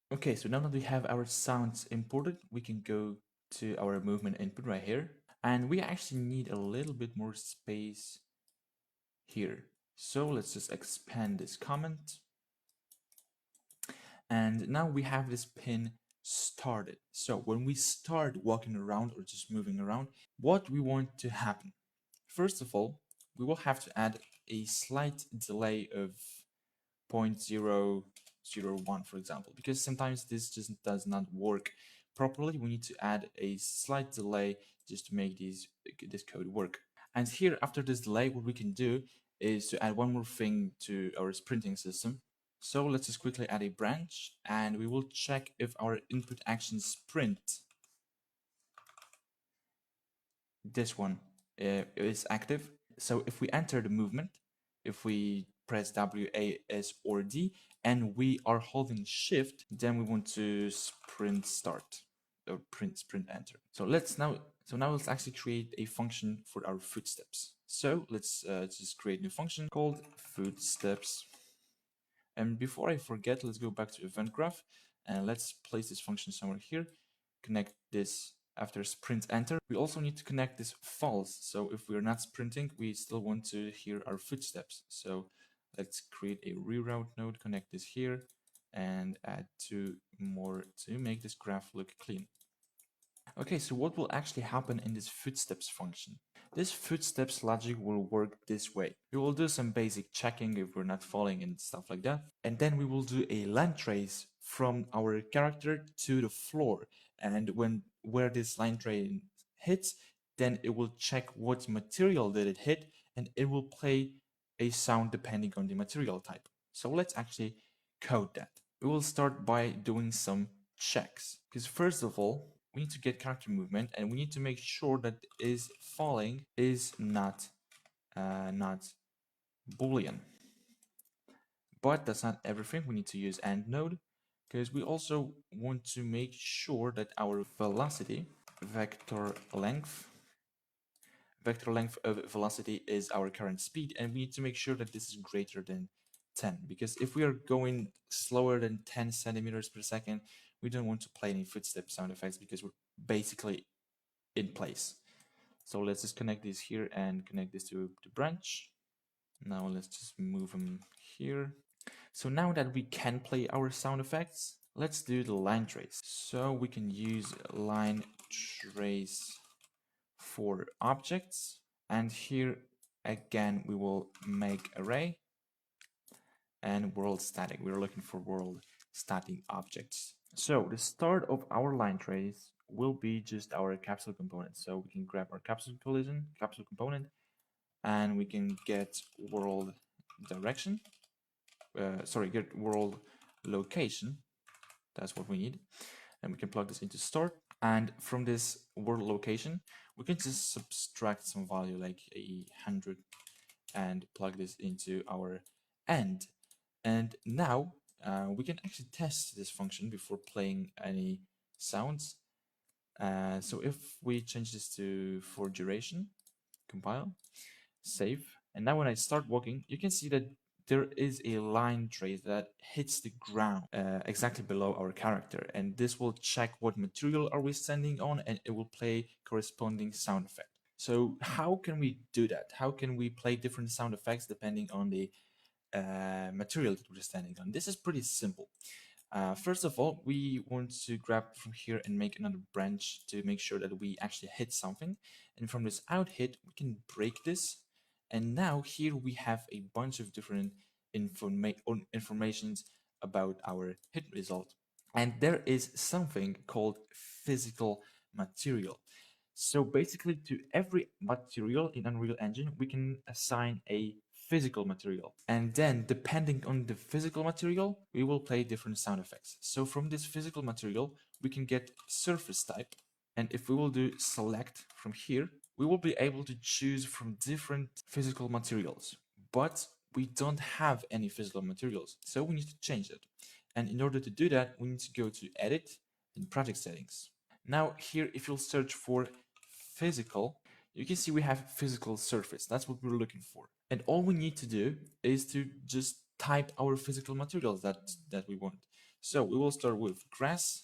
Okay, so now that we have our sounds imported, we can go to our movement input right here. And we actually need a little bit more space here. So let's just expand this comment. And now we have this pin started. So when we start walking around or just moving around, what we want to happen. First of all, we will have to add a slight delay of 0.001, for example, because sometimes this just does not work properly. We need to add a slight delay just to make this code work. And here, after this delay, what we can do is to add one more thing to our sprinting system. So let's just quickly add a branch, and we will check if our input action sprint, this one, is active. So if we enter the movement, if we press W, A, S, or D, and we are holding Shift, then we want to sprint start or sprint enter. So now let's actually create a function for our footsteps. So let's just create a new function called footsteps. And before I forget, let's go back to event graph and let's place this function somewhere here. Connect this after sprint enter. We also need to connect this false. So if we're not sprinting, we still want to hear our footsteps. So let's create a reroute node, connect this here, and add two more to make this graph look clean. Okay, so what will actually happen in this footsteps function? This footsteps logic will work this way. We will do some basic checking if we're not falling and stuff like that. And then we will do a line trace from our character to the floor. And where this line trace hits, then it will check what material did it hit, and it will play a sound depending on the material type. So let's actually code that. We will start by doing some checks. Because first of all, we need to get character movement, and we need to make sure that is falling is not boolean. But that's not everything. We need to use end node because we also want to make sure that our velocity vector length of velocity is our current speed, and we need to make sure that this is greater than 10, because if we are going slower than 10 centimeters per second, we don't want to play any footstep sound effects because we're basically in place. So let's just connect this here and connect this to the branch. Now let's just move them here. So now that we can play our sound effects, let's do the line trace. So we can use line trace for objects, and here again we will make array and world static. We're looking for world static objects. So the start of our line trace will be just our capsule component. So we can grab our capsule component, and we can get world direction. Get world location. That's what we need. And we can plug this into start. And from this world location, we can just subtract some value like 100 and plug this into our end. And now we can actually test this function before playing any sounds. So if we change this to for duration, compile, save, and now when I start walking, you can see that there is a line trace that hits the ground exactly below our character, and this will check what material are we standing on, and it will play corresponding sound effect. So how can we do that? How can we play different sound effects depending on the material that we're standing on? This is pretty simple. First of all, we want to grab from here and make another branch to make sure that we actually hit something. And from this out hit, we can break this. And now here we have a bunch of different informations about our hit result. And there is something called physical material. So basically to every material in Unreal Engine, we can assign a physical material. And then depending on the physical material, we will play different sound effects. So from this physical material, we can get surface type. And if we will do select from here, we will be able to choose from different physical materials. But we don't have any physical materials, so we need to change it. And in order to do that, we need to go to edit and project settings. Now here, if you'll search for physical, you can see we have physical surface. That's what we're looking for. And all we need to do is to just type our physical materials that we want. So we will start with grass.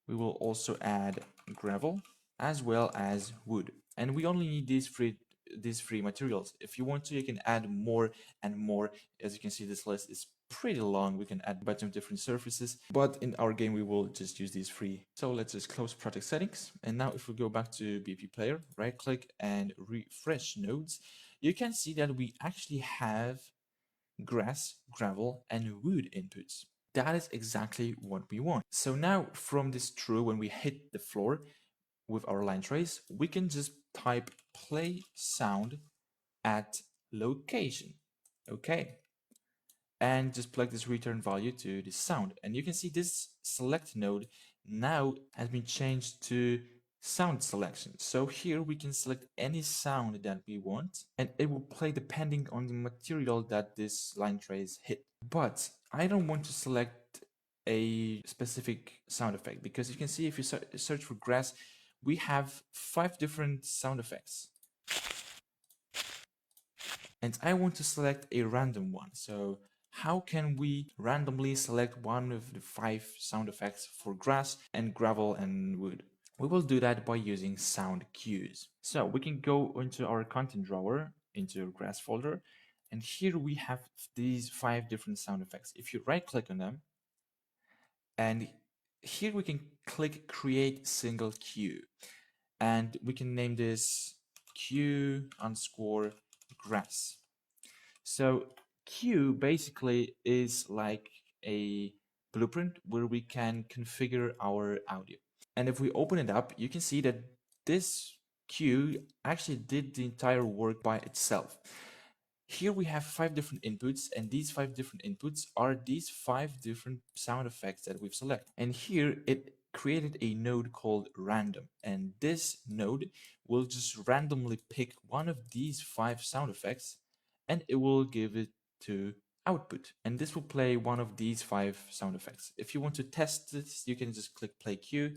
We will also add gravel as well as wood. And we only need these three materials. If you want to, you can add more and more. As you can see, this list is pretty long. We can add a bunch of different surfaces, but in our game, we will just use these three. So let's just close project settings. And now if we go back to BP player, right click and refresh nodes, you can see that we actually have grass, gravel, and wood inputs. That is exactly what we want. So now from this true, when we hit the floor with our line trace, we can just type play sound at location. Okay. And just plug this return value to the sound. And you can see this select node now has been changed to sound selection. So here we can select any sound that we want and it will play depending on the material that this line trace hit. But I don't want to select a specific sound effect because you can see if you search for grass, we have 5 different sound effects. And I want to select a random one. So how can we randomly select one of the 5 sound effects for grass and gravel and wood? We will do that by using sound cues. So we can go into our content drawer, into grass folder, and here we have these 5 different sound effects. If you right click on them, and here we can click create single cue, and we can name this cue underscore grass. So cue basically is like a blueprint where we can configure our audio. And if we open it up, you can see that this cue actually did the entire work by itself. Here we have 5 different inputs, and these 5 different inputs are these 5 different sound effects that we've selected. And here it created a node called random, and this node will just randomly pick one of these 5 sound effects and it will give it to output, and this will play one of these 5 sound effects. If you want to test this, you can just click play cue,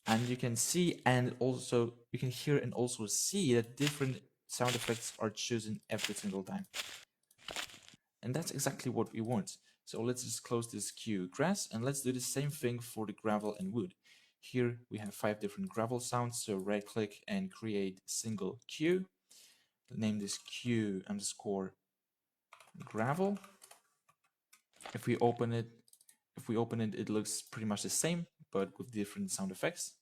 and you can see and also you can hear and also see that different sound effects are chosen every single time. And that's exactly what we want. So let's just close this cue grass and let's do the same thing for the gravel and wood. Here we have 5 different gravel sounds, so right click and create single cue. Name this cue underscore gravel. If we open it, it looks pretty much the same, but with different sound effects.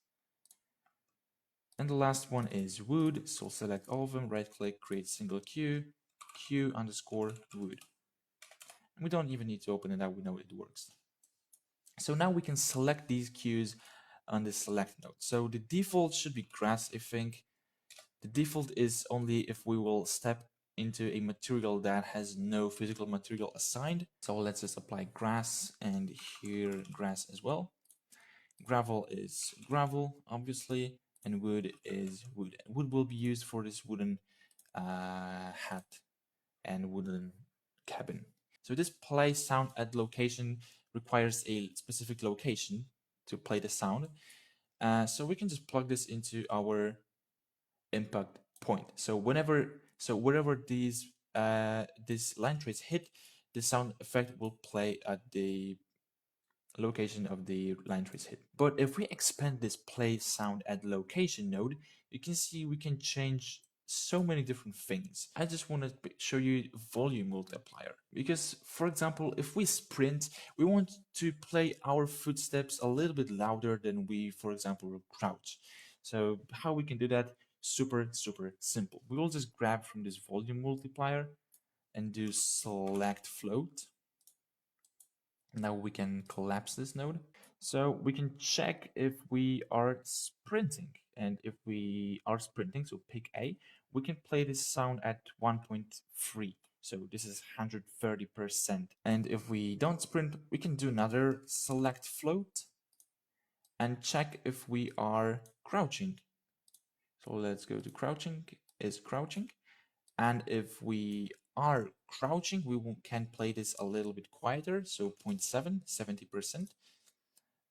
And the last one is wood, so select all of them, right click, create single cue, cue underscore wood. And we don't even need to open it out, we know it works. So now we can select these cues on the select node. So the default should be grass, I think. The default is only if we will step into a material that has no physical material assigned. So let's just apply grass, and here grass as well. Gravel is gravel, obviously, and wood is wood. Wood will be used for this wooden hat and wooden cabin. So this play sound at location requires a specific location to play the sound. So we can just plug this into our impact point. So wherever these this line trace hit, the sound effect will play at the location of the line trace hit. But if we expand this play sound at location node, you can see we can change so many different things. I just want to show you volume multiplier because, for example, if we sprint, we want to play our footsteps a little bit louder than we, for example, crouch. So how we can do that? Super simple. We will just grab from this volume multiplier and do select float. Now we can collapse this node. So we can check if we are sprinting. And if we are sprinting, so pick A, we can play this sound at 1.3. So this is 130%. And if we don't sprint, we can do another select float and check if we are crouching. So let's go to crouching, is crouching. And if we are crouching, we can play this a little bit quieter, so 0.7, 70%.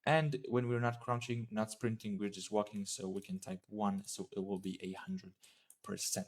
And when we're not crouching, not sprinting, we're just walking, so we can type 1, so it will be 100%.